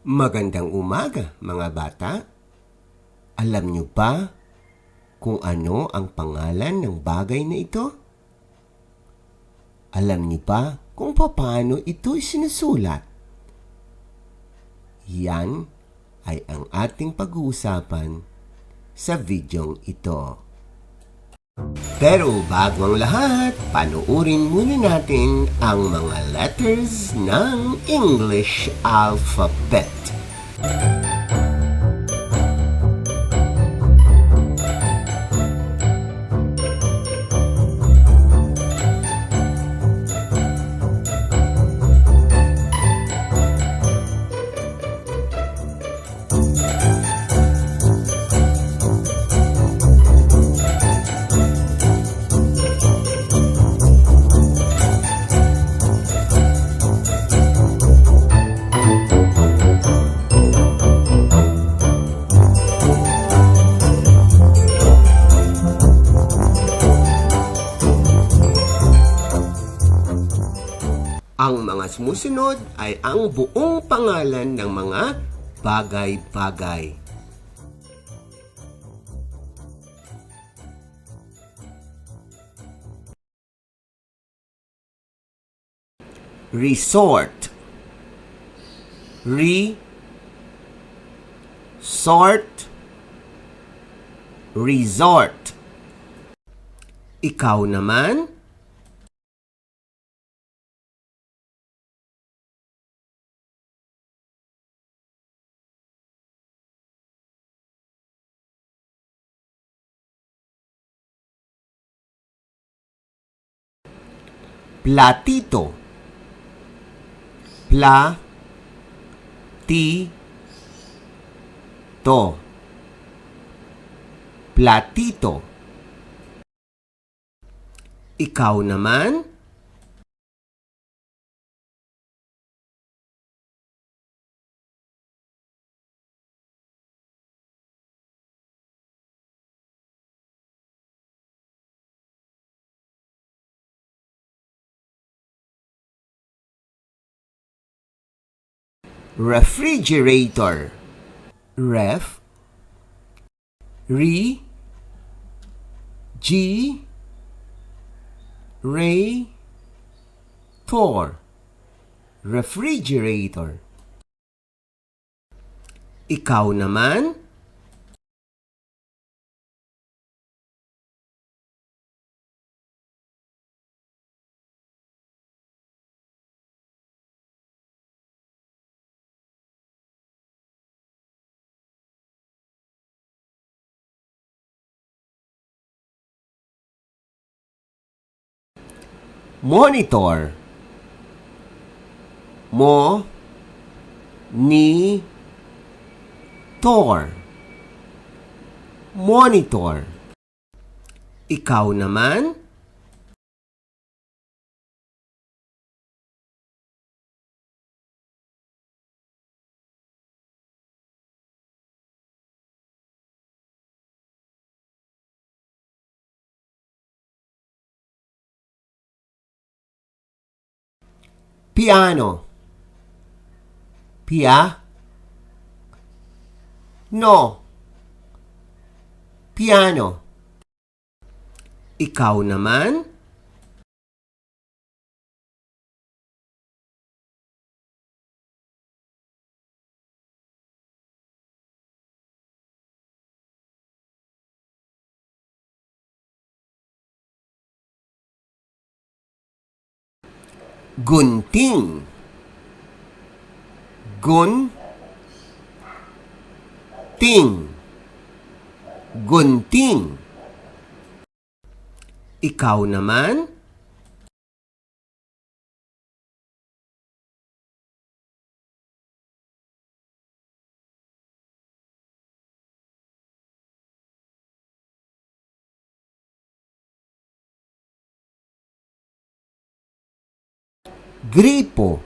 Magandang umaga, mga bata. Alam niyo ba kung ano ang pangalan ng bagay na ito? Alam niyo ba kung paano ito sinusulat? Yan ay ang ating pag-uusapan sa videong ito. Pero bago ang lahat, panuurin muna natin ang mga letters ng English alphabet. Ang mga sumusunod ay ang buong pangalan ng mga bagay-bagay. Resort. Resort. Resort. Ikaw naman? Platito. Platito. Platito. Ikaw naman? Refrigerator. Ref. Re. G. Ray. Tor. Refrigerator. Ikaw naman? Monitor. Tor. Monitor. Ikaw naman? Piano. No. Piano. Ikaw naman? Gunting. Gunting. Ikaw naman? Gripo.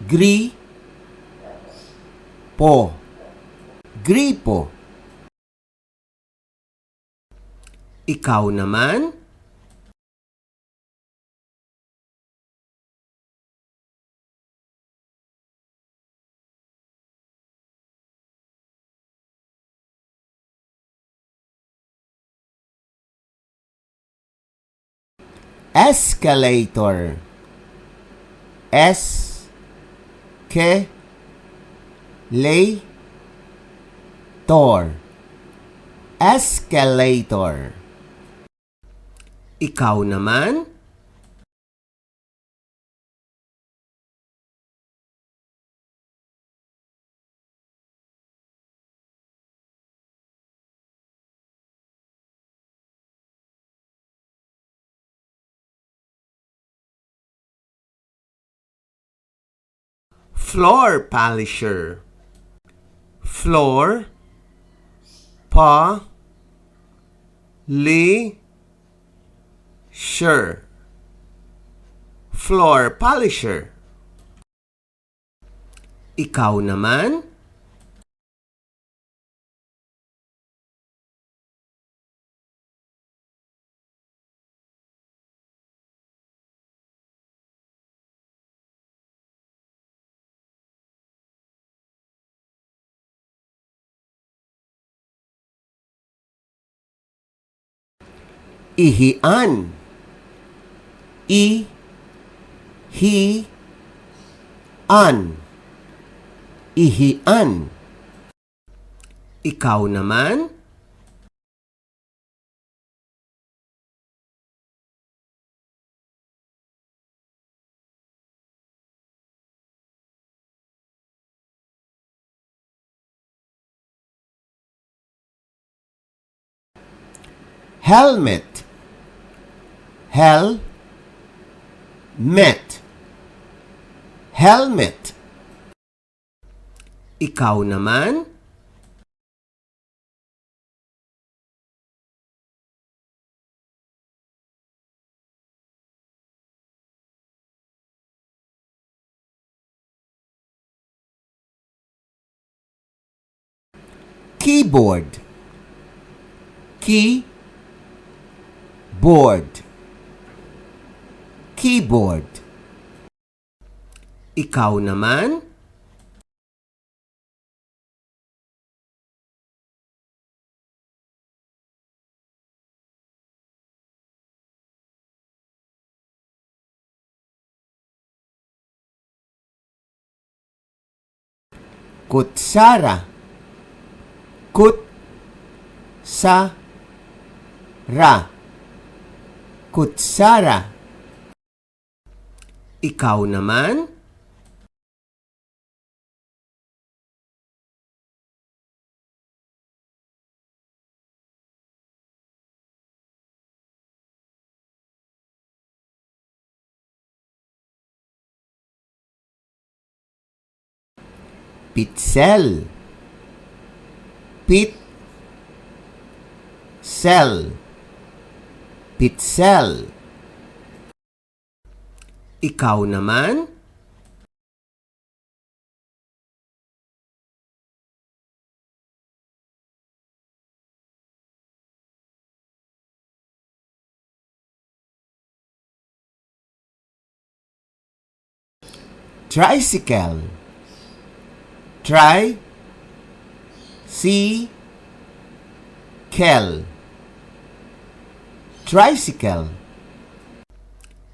Gripo. Ikaw naman? escalator, es ke lay tor, escalator. Ikaw naman? Floor polisher, floor pa li sure, floor polisher. Ikaw naman? Ihian, i hi an, ihian. Ikaw naman? Helmet, hel met, helmet. Ikaw naman? Keyboard, board, keyboard. Ikaw naman? Kutsara, sa ra, kutsara. Ikaw naman? Pitzel, sell, pitzel. Ikaw naman? Tricycle, tricycle.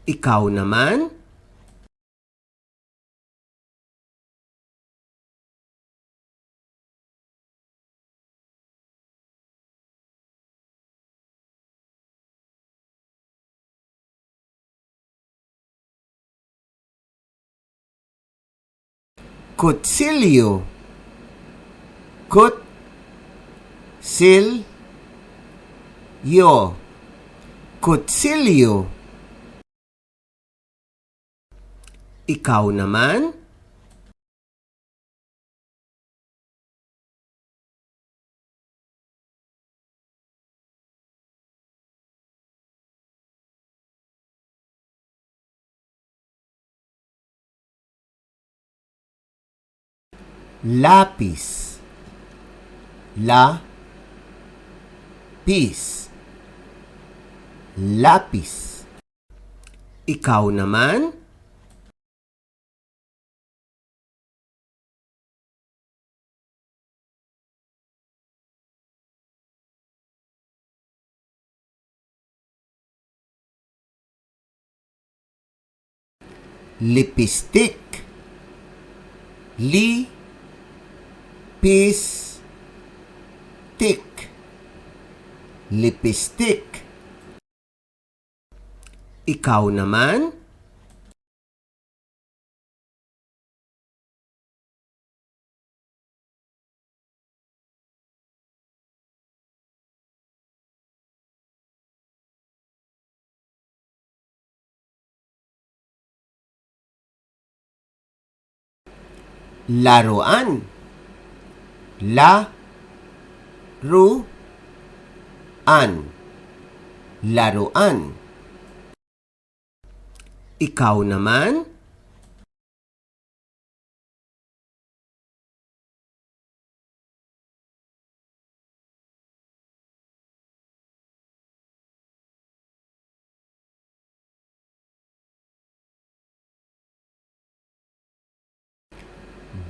Ikaw naman? Kutsilyo, kutsilyo. Ikaw naman? Lapis, lapis. Ikaw naman? Lipistik. Lipistik. Lipistik. Ikaw naman? Laruan. La-ru-an. Laruan. Ikaw naman?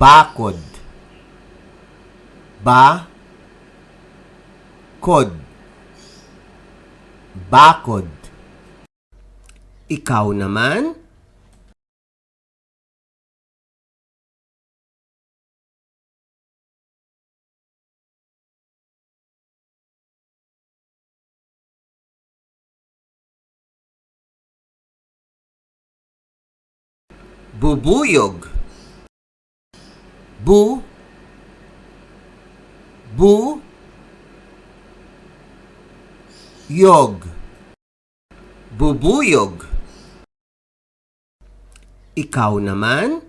Bakod. Ba-kod. Bakod. Ikaw naman? Bubuyog. Yog. Bubuyog. Ikaw naman?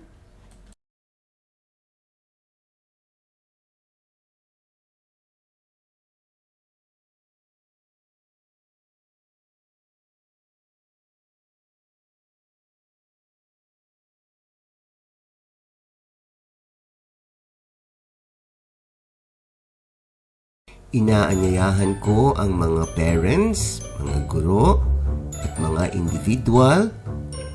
Inaanyayahan ko ang mga parents, mga guro, at mga individual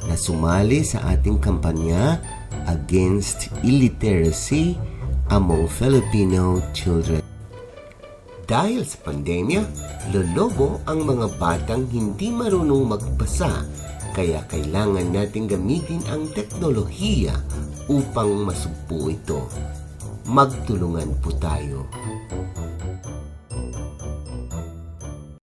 na sumali sa ating kampanya against illiteracy among Filipino children. Dahil sa pandemya, lolobo ang mga batang hindi marunong magbasa, kaya kailangan nating gamitin ang teknolohiya upang masugpo ito. Magtulungan po tayo.